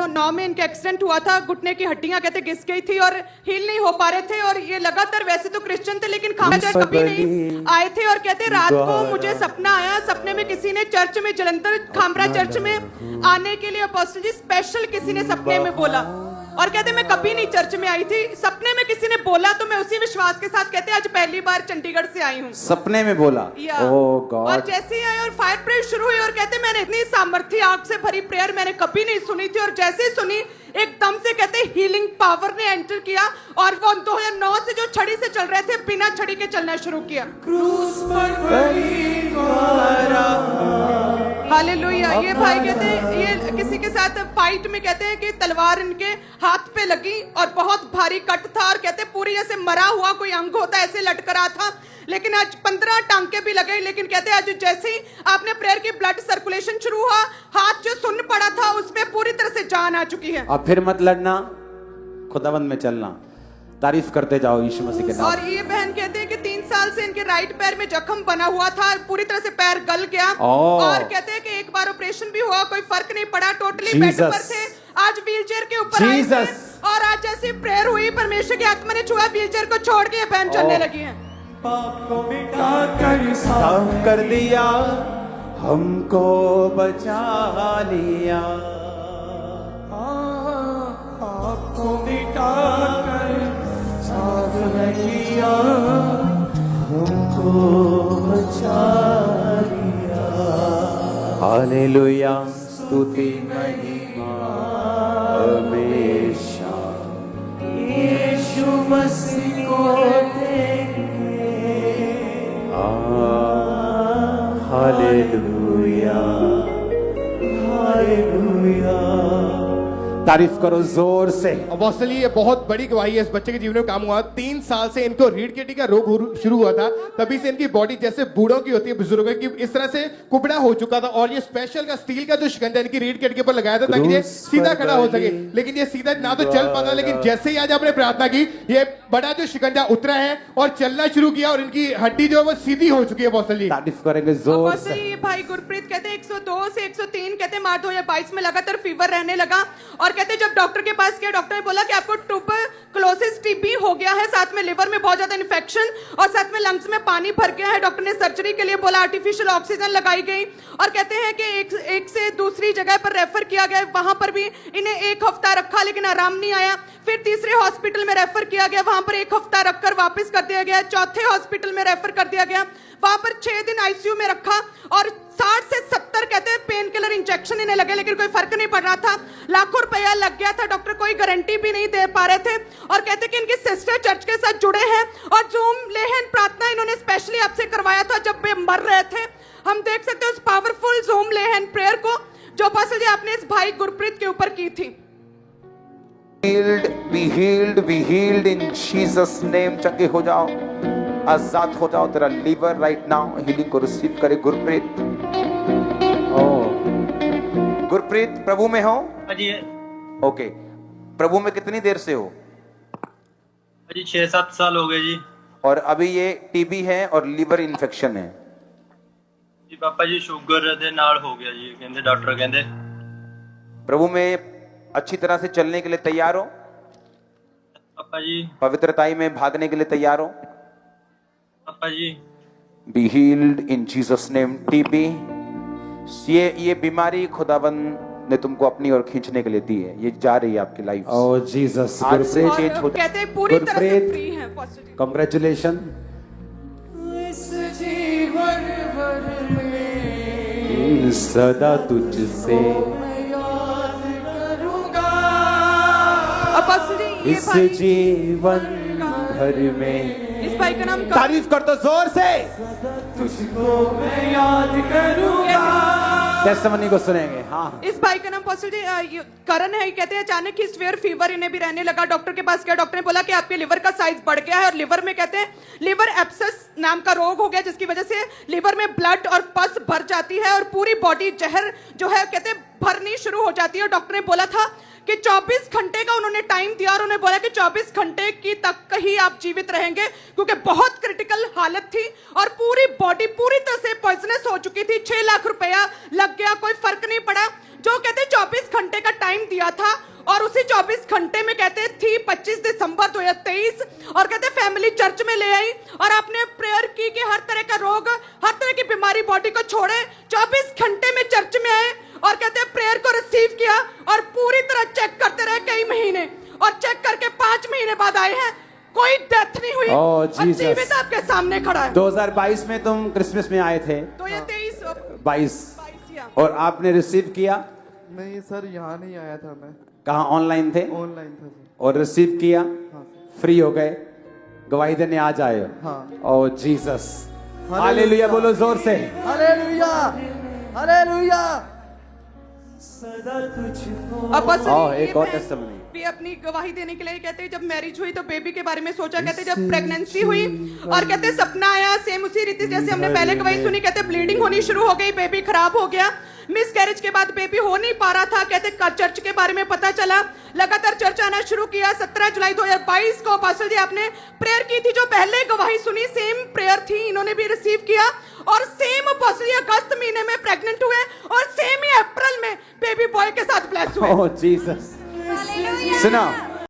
2009 में इनका एक्सीडेंट हुआ था, घुटने की हड्डियां कहते घिस गई थी और हील नहीं हो पा रहे थे, और ये लगातार वैसे तो क्रिश्चियन थे लेकिन खाना चर्च कभी नहीं आए थे। और कहते रात को मुझे सपना आया, सपने में किसी ने चर्च में जलंधर खामरा चर्च में आने के लिए अपोस्टल जी स्पेशल किसी ने सपने में बोला, और कहते मैं कभी नहीं चर्च में आई थी, सपने में किसी ने बोला तो मैं उसी विश्वास के साथ कहते आज पहली बार चंडीगढ़ से आई हूँ। सपने में बोला ओह गॉड। और जैसे ही आए और फायर प्रेयर शुरू हुई, और कहते मैंने इतनी सामर्थ्य आग से भरी प्रेयर मैंने कभी नहीं सुनी थी, और जैसे ही सुनी एकदम से कहते हीलिंग पावर ने एंटर किया, और वो 2009 से जो छड़ी से चल रहे थे बिना छड़ी के चलना शुरू किया। हालेलुया। ये भाई कहते हैं ये किसी के साथ फाइट में कहते हैं कि तलवार इनके हाथ पे लगी और बहुत भारी कट था, और कहते पूरी ऐसे मरा हुआ कोई अंग होता है ऐसे लटक रहा था, लेकिन आज 15 टांके भी लगे, लेकिन कहते हैं आज जैसे ही आपने प्रेयर की ब्लड सर्कुलेशन शुरू हुआ, हाथ जो सुन्न पड़ा था उसमें पूरी तरह से जान आ चुकी है। अब फिर मत लड़ना, खुदावंद में चलना, तारीफ करते जाओ यीशु मसीह के नाम। और ये बहन कहते हैं कि 3 साल से इनके राइट पैर में जख्म बना हुआ था, पूरी तरह से पैर गल गया, और कहते हैं कि एक बार ऑपरेशन भी हुआ, कोई फर्क नहीं पड़ा, टोटली बेड पर थे, आज व्हीलचेयर के ऊपर आए थे, और आज जैसी प्रेयर हुई परमेश्वर की आत्मा ने छुआ, व्हीलचेयर को छोड़ के ये बहन चलने लगी है। पाप को मिटा कर साफ कर दिया, हमको बचा लिया, पाप को मिटा कर साफ किया, हमको बचा लिया। हालेलुया, स्तुति महिमा हमेशा यीशु मसीह को हालेलुया, हालेलुया। तारीफ करो जोर से। अपोस्टल ये बहुत बड़ी गवाही है, इस बच्चे के जीवन में काम हुआ। 3 साल से इनको रीढ़ की हड्डी का रोग शुरू हुआ था, तभी से इनकी बॉडी जैसे बूढ़ों की होती है, बुजुर्गों की, इस तरह से कुबड़ा हो चुका था, और ये स्पेशल का स्टील का जो शिकंजा इनकी रीढ़ की हड्डी पर लगाया था ताकि ये सीधा खड़ा हो सके, लेकिन ये सीधा ना तो चल पाता, लेकिन जैसे ही आज आपने प्रार्थना की ये बड़ा जो शिकंजा उतरा है और चलना शुरू किया, और इनकी हड्डी जो है वो सीधी हो चुकी है। अपोस्टल जी तारीफ करेंगे जोर से। भाई गुरप्रीत कहते 102 से 103 कहते मार्च 2022 में लगातार फीवर रहने लगा, और कहते जब डॉक्टर के पास गया, डॉक्टर ने बोला कि आपको ट्यूबरकुलोसिस टीबी हो गया है, साथ में लिवर में बहुत ज्यादा इन्फेक्शन, और साथ में लंग्स में पानी भर गया है। डॉक्टर ने सर्जरी के लिए बोला, आर्टिफिशियल ऑक्सीजन लगाई गई, और कहते हैं कि एक से दूसरी जगह पर रेफर किया गया, वहां पर भी इन्हें 1 हफ्ता रखा लेकिन आराम नहीं आया। फिर तीसरे हॉस्पिटल में रेफर किया गया, वहां पर 1 हफ्ता रखकर वापस कर दिया गया। चौथे हॉस्पिटल में रेफर कर दिया गया, वहां पर 6 दिन आईसीयू में रखा, और 60 से 70 कहते हैं पेन किलर इंजेक्शन इन्हें लगे, लेकिन कोई फर्क नहीं पड़ रहा था। लाखों रुपया लग गया था, डॉक्टर कोई गारंटी भी नहीं दे पा रहे थे, और कहते कि इनकी सिस्टर चर्च के साथ जुड़े हैं, और जूम लेहन प्रार्थना इन्होंने स्पेशली आपसे करवाया था जब वे मर रहे थे। हम देख सकते हैं उस पावरफुल जूम लेहन प्रेयर को जो पास्टर जी आपने इस भाई गुरप्रीत के ऊपर की थी। be healed in Jesus name। चंगे हो जाओ, आजाद हो जाओ। तेरा लीवर राइट नाउ हीलिंग को रिसीव करे गुरप्रीत। गुरप्रीत प्रभु में हो? जी ओके, प्रभु में कितनी देर से हो? जी 6-7 साल हो गए जी। और अभी ये टीबी है और लीवर इन्फेक्शन है जी। पापा जी शुगर दे नाल हो गया जी, कहंदे डॉक्टर कहंदे। प्रभु में अच्छी तरह से चलने के लिए तैयार हो? पापा जी पवित्रताई में भागने के लिए तैयार हो? पापा G be healed in Jesus name. TB ये बीमारी खुदाबंद ने तुमको अपनी ओर खींचने के लिए दी है, ये जा रही है आपकी लाइफ। ओह जीसस, और कहते हैं पूरी तरह से फ्री है। कांग्रेचुलेशन। इस जीवन भर में सदा तुझसे याद करूंगा, इस जीवन भर में। इस भाई का नाम तारीफ कर दो जोर से। तुझको मैं याद करूंगा। टेस्टिमनी को सुनेंगे। हाँ, इस भाई का नाम पास्टर जी करण है। कहते हैं अचानक ही स्वेयर फीवर इन्हें भी रहने लगा। डॉक्टर के पास गया, डॉक्टर ने बोला कि आपके लिवर का साइज बढ़ गया है, और लिवर में कहते हैं लिवर एब्सेस नाम का रोग हो गया, जिसकी वजह से लिवर में ब्लड और पस भर जाती है, और पूरी बॉडी जहर जो है कहते हैं भरनी शुरू हो जाती है। डॉक्टर ने बोला था कि 24 घंटे का उन्होंने टाइम दिया, और उन्होंने बोला कि 24 घंटे की तक ही आप जीवित रहेंगे, क्योंकि बहुत क्रिटिकल हालत थी और पूरी बॉडी पूरी तरह से पॉइजनस हो चुकी थी। 6 लाख रुपया लग गया, कोई फर्क नहीं पड़ा। जो कहते 24 घंटे का टाइम दिया था और उसी 24 घंटे में कहते थी 25 दिसंबर 2023 और कहते फैमिली चर्च में ले आई और आपने प्रेयर की कि हर तरह का रोग, हर तरह की बीमारी बॉडी को छोड़े। 24 घंटे में चर्च में आए और कहते प्रेयर को रिसीव किया और पूरी तरह चेक करते रहे कई महीने और चेक करके 5 महीने बाद आए हैं, कोई डेथ नहीं हुई Oh, और Jesus. जीवित आपके सामने खड़ा है। 2022 में तुम क्रिसमस में आए थे, तो ये 23 22, या और आपने रिसीव किया। नहीं सर, यहाँ नहीं आया था मैं, कहाँ? ऑनलाइन थे ऑनलाइन था सर। और रिसीव किया, हाँ सर। फ्री हो गए, गवाही देने आज आए हो। हाँ। ओ जीसस, हालेलुया बोलो जोर से। Hallelujah, hallelujah. सदा तुझको अब एक और testimony। भी अपनी गवाही देने के लिए कहते हैं जब मैरिज हुई तो बेबी के बारे में सोचा, कहते जब प्रेगनेंसी हुई और कहते सपना आया सेम उसी रीति जैसे हमने पहले गवाही सुनी, कहते ब्लीडिंग होनी शुरू हो गई, बेबी खराब हो गया, मिस कैरेज के बाद बेबी हो नहीं पा रहा था। कहते चर्च के बारे में पता चला, लगातार चर्च आना शुरू किया। 17 जुलाई 2022 को अपोस्टल जी आपने प्रेयर की थी, जो पहले गवाही सुनी सेम प्रेयर थी, इन्होंने भी रिसीव किया और सेम अपोस्टल जी अगस्त महीने में प्रेग्नेंट हुए और सेम ही अप्रैल में बेबी बॉय के साथ ब्लेस हुए। ओ जीसस, सुनो